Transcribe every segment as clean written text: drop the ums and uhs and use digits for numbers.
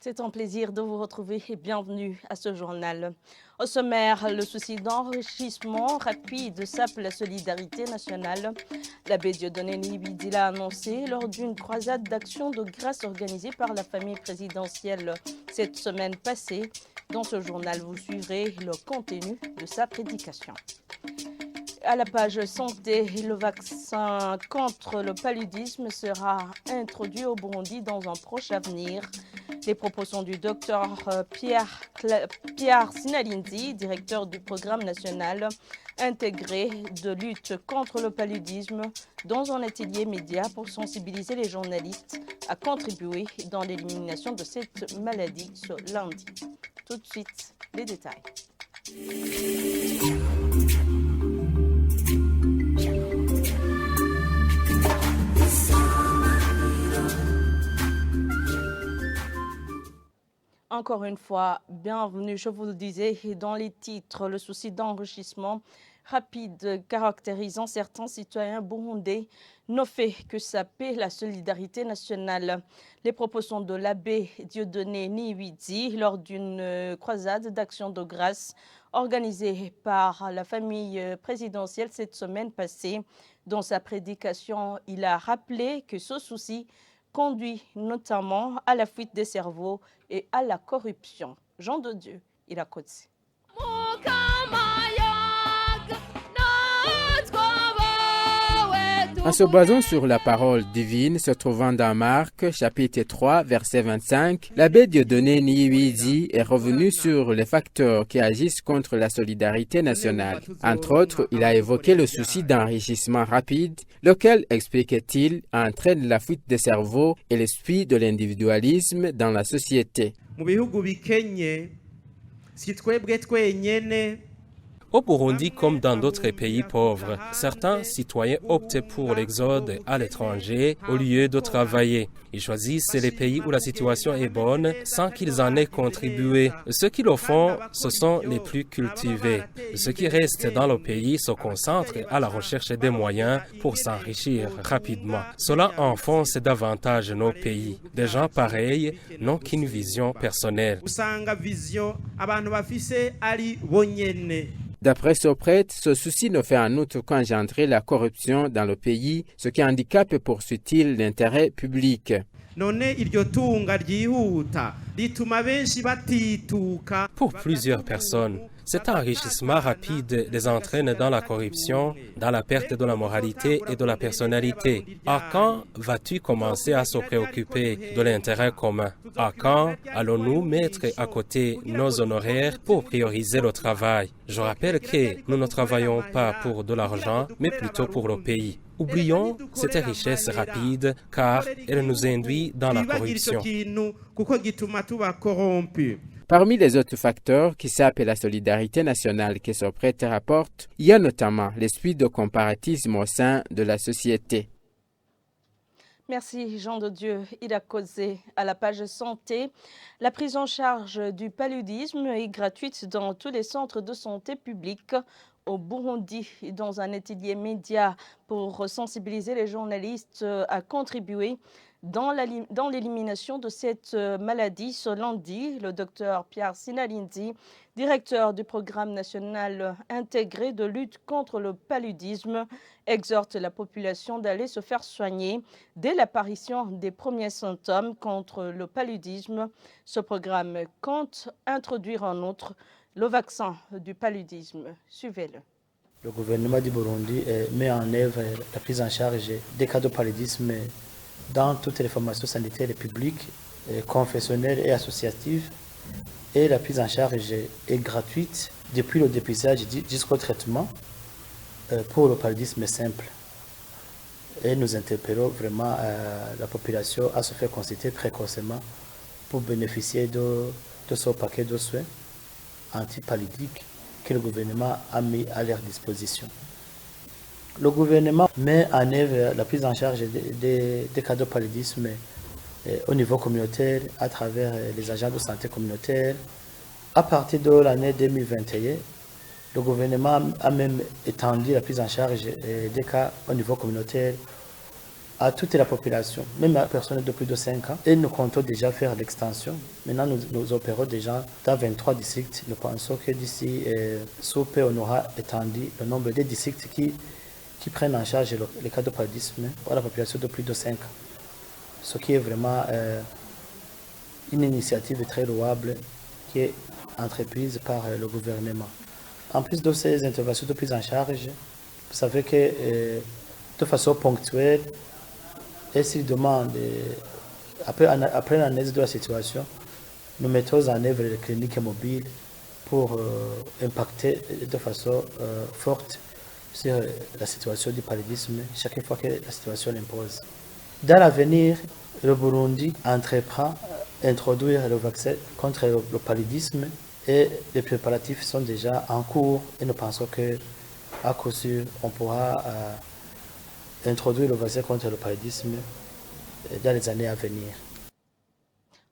C'est un plaisir de vous retrouver et bienvenue à ce journal. Au sommaire, le souci d'enrichissement rapide sape la solidarité nationale. L'abbé Dieudonné Niwidi l'a annoncé lors d'une croisade d'action de grâce organisée par la famille présidentielle cette semaine passée. Dans ce journal, vous suivrez le contenu de sa prédication. À la page santé, le vaccin contre le paludisme sera introduit au Burundi dans un proche avenir. Les propos sont du docteur Pierre Sinalindi, directeur du programme national intégré de lutte contre le paludisme, dans un atelier média pour sensibiliser les journalistes à contribuer dans l'élimination de cette maladie ce lundi. Tout de suite, les détails. Encore une fois, bienvenue, je vous le disais, dans les titres, le souci d'enrichissement rapide caractérisant certains citoyens burundais ne fait que saper la solidarité nationale. Les propos sont de l'abbé Dieudonné Niwidi lors d'une croisade d'action de grâce organisée par la famille présidentielle cette semaine passée. Dans sa prédication, il a rappelé que ce souci conduit notamment à la fuite des cerveaux et à la corruption. Jean de Dieu, il a côté. En se basant sur la parole divine se trouvant dans Marc, chapitre 3, verset 25, l'abbé Dieudonné Niwidi est revenu sur les facteurs qui agissent contre la solidarité nationale. Entre autres, il a évoqué le souci d'enrichissement rapide, lequel, explique-t-il, entraîne la fuite des cerveaux et l'esprit de l'individualisme dans la société. Au Burundi, comme dans d'autres pays pauvres, certains citoyens optent pour l'exode à l'étranger au lieu de travailler. Ils choisissent les pays où la situation est bonne sans qu'ils en aient contribué. Ceux qui le font, ce sont les plus cultivés. Ceux qui restent dans le pays se concentrent à la recherche des moyens pour s'enrichir rapidement. Cela enfonce davantage nos pays. Des gens pareils n'ont qu'une vision personnelle. D'après ce prêtre, ce souci ne fait en outre qu'engendrer la corruption dans le pays, ce qui handicape, poursuit-il, l'intérêt public. Pour plusieurs personnes, cet enrichissement rapide les entraîne dans la corruption, dans la perte de la moralité et de la personnalité. À quand vas-tu commencer à se préoccuper de l'intérêt commun? À quand allons-nous mettre à côté nos honoraires pour prioriser le travail? Je rappelle que nous ne travaillons pas pour de l'argent, mais plutôt pour le pays. Oublions cette richesse rapide car elle nous induit dans la corruption. Parmi les autres facteurs qui sapent la solidarité nationale que ce prêtre rapporte, il y a notamment l'esprit de comparatisme au sein de la société. Merci Jean de Dieu. Il a causé à la page santé. La prise en charge du paludisme est gratuite dans tous les centres de santé publics au Burundi, dans un atelier média pour sensibiliser les journalistes à contribuer dans l'élimination de cette maladie. Ce lundi, le docteur Pierre Sinalindi, directeur du programme national intégré de lutte contre le paludisme, exhorte la population d'aller se faire soigner dès l'apparition des premiers symptômes contre le paludisme. Ce programme compte introduire en outre le vaccin du paludisme. Suivez-le. Le gouvernement du Burundi met en œuvre la prise en charge des cas de paludisme dans toutes les formations sanitaires publiques, confessionnelles et associatives. Et la prise en charge est gratuite depuis le dépistage jusqu'au traitement pour le paludisme simple. Et nous interpellons vraiment la population à se faire consulter précocement pour bénéficier de ce paquet de soins antipaludiques que le gouvernement a mis à leur disposition. Le gouvernement met en œuvre la prise en charge des cas de paludisme au niveau communautaire à travers les agents de santé communautaire. À partir de l'année 2021, le gouvernement a même étendu la prise en charge des cas au niveau communautaire à toute la population, même à personnes de plus de 5 ans. Et nous comptons déjà faire l'extension. Maintenant, nous opérons déjà dans 23 districts. Nous pensons que d'ici sous peu, on aura étendu le nombre de districts qui prennent en charge les cas de paludisme pour la population de plus de 5 ans. Ce qui est vraiment une initiative très louable qui est entreprise par le gouvernement. En plus de ces interventions de prise en charge, vous savez que de façon ponctuelle, et s'il demande, après l'analyse de la situation, nous mettons en œuvre les cliniques mobiles pour impacter de façon forte sur la situation du paludisme chaque fois que la situation l'impose. Dans l'avenir, le Burundi entreprend introduire le vaccin contre le paludisme et les préparatifs sont déjà en cours et nous pensons qu'à coup sûr, on pourra introduire le vaccin contre le paludisme dans les années à venir.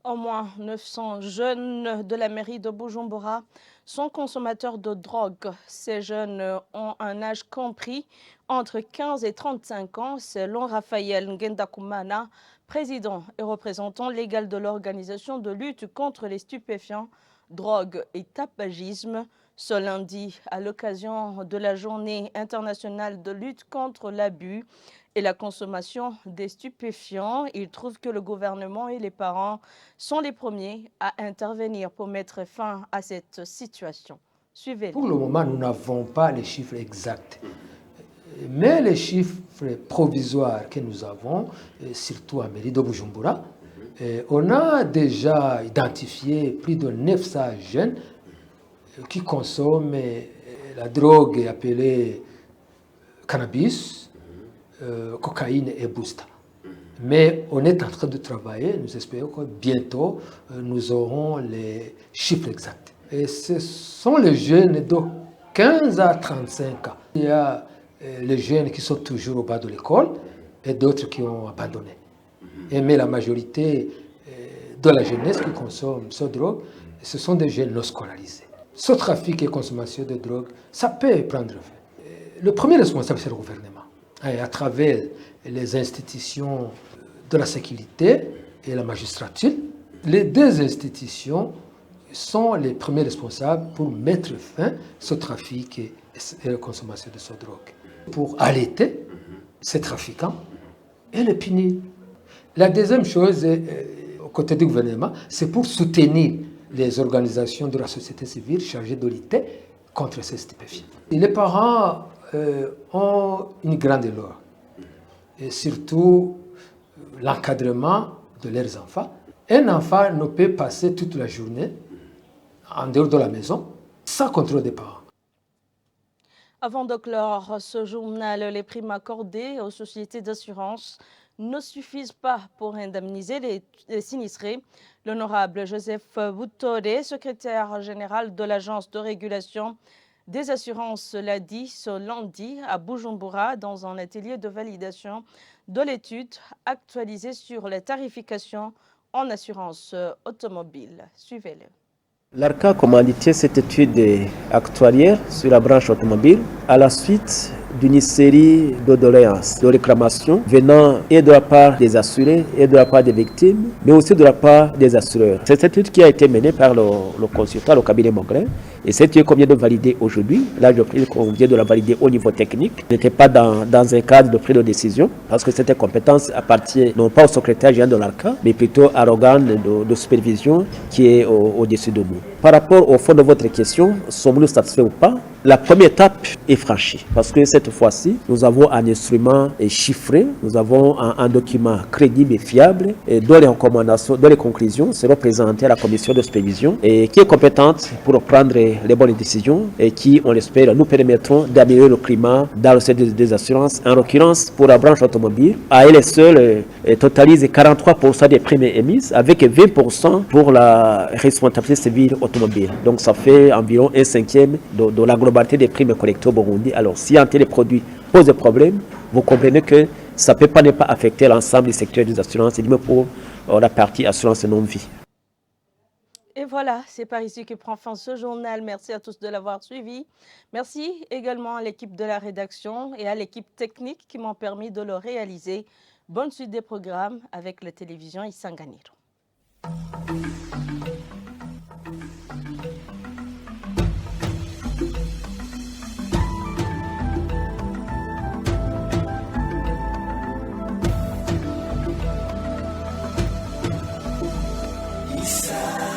Au moins 900 jeunes de la mairie de Bujumbura sont consommateurs de drogue. Ces jeunes ont un âge compris entre 15 et 35 ans, selon Raphaël Ngendakumana, président et représentant légal de l'organisation de lutte contre les stupéfiants, drogue et tabagisme. Ce lundi, à l'occasion de la journée internationale de lutte contre l'abus et la consommation des stupéfiants, il trouve que le gouvernement et les parents sont les premiers à intervenir pour mettre fin à cette situation. Suivez-les. Pour le moment, nous n'avons pas les chiffres exacts. Mais les chiffres provisoires que nous avons, surtout à mairie de Bujumbura, on a déjà identifié plus de 900 jeunes qui consomment la drogue appelée cannabis, cocaïne et booster. Mais on est en train de travailler, nous espérons que bientôt nous aurons les chiffres exacts. Et ce sont les jeunes de 15 à 35 ans. Il y a les jeunes qui sont toujours au bas de l'école et d'autres qui ont abandonné. Mais la majorité de la jeunesse qui consomme cette drogue, ce sont des jeunes non scolarisés. Ce trafic et consommation de drogue, ça peut prendre fin. Le premier responsable, c'est le gouvernement. Et à travers les institutions de la sécurité et la magistrature, les deux institutions sont les premiers responsables pour mettre fin à ce trafic et la consommation de cette drogue. Pour arrêter ces trafiquants et les punir. La deuxième chose, au côté du gouvernement, c'est pour soutenir les organisations de la société civile chargées de lutter contre ces stupéfiants. Et les parents ont une grande loi, et surtout l'encadrement de leurs enfants. Un enfant ne peut passer toute la journée en dehors de la maison sans contrôle des parents. Avant de clore ce journal, les primes accordées aux sociétés d'assurance ne suffisent pas pour indemniser les sinistrés. L'honorable Joseph Boutore, secrétaire général de l'Agence de régulation des assurances, l'a dit ce lundi à Bujumbura dans un atelier de validation de l'étude actualisée sur les tarifications en assurance automobile. Suivez-le. L'ARCA a commandité cette étude actuarielle sur la branche automobile à la suite d'une série de doléances, de réclamations venant et de la part des assurés et de la part des victimes, mais aussi de la part des assureurs. C'est cette étude qui a été menée par le consultant, le cabinet Mongrain, et cette étude qu'on vient de valider aujourd'hui, là je prie qu'on vient de la valider au niveau technique, n'était pas dans un cadre de prise de décision, parce que cette compétence appartient non pas au secrétaire général de l'ARCA, mais plutôt à l'organe de supervision qui est au-dessus de nous. Par rapport au fond de votre question, sommes-nous satisfaits ou pas? La première étape est franchie, parce que cette fois-ci, nous avons un instrument chiffré, nous avons un document crédible et fiable, et dont les recommandations, dont les conclusions seront présentées à la commission de supervision, et qui est compétente pour prendre les bonnes décisions, et qui, on l'espère, nous permettront d'améliorer le climat dans le secteur des assurances. En l'occurrence, pour la branche automobile, à elle seule, totalise 43% des primes émises, avec 20% pour la responsabilité civile automobile. Donc ça fait environ 1/5 de la globalité des primes collectées au Burundi. Alors si un tel produit pose des problèmes, vous comprenez que ça ne peut pas ne pas affecter l'ensemble du secteur des assurances, et même pour la partie assurance non-vie. Et voilà, c'est par ici que prend fin ce journal. Merci à tous de l'avoir suivi. Merci également à l'équipe de la rédaction et à l'équipe technique qui m'ont permis de le réaliser. Bonne suite des programmes avec la télévision Isanganiro. Isa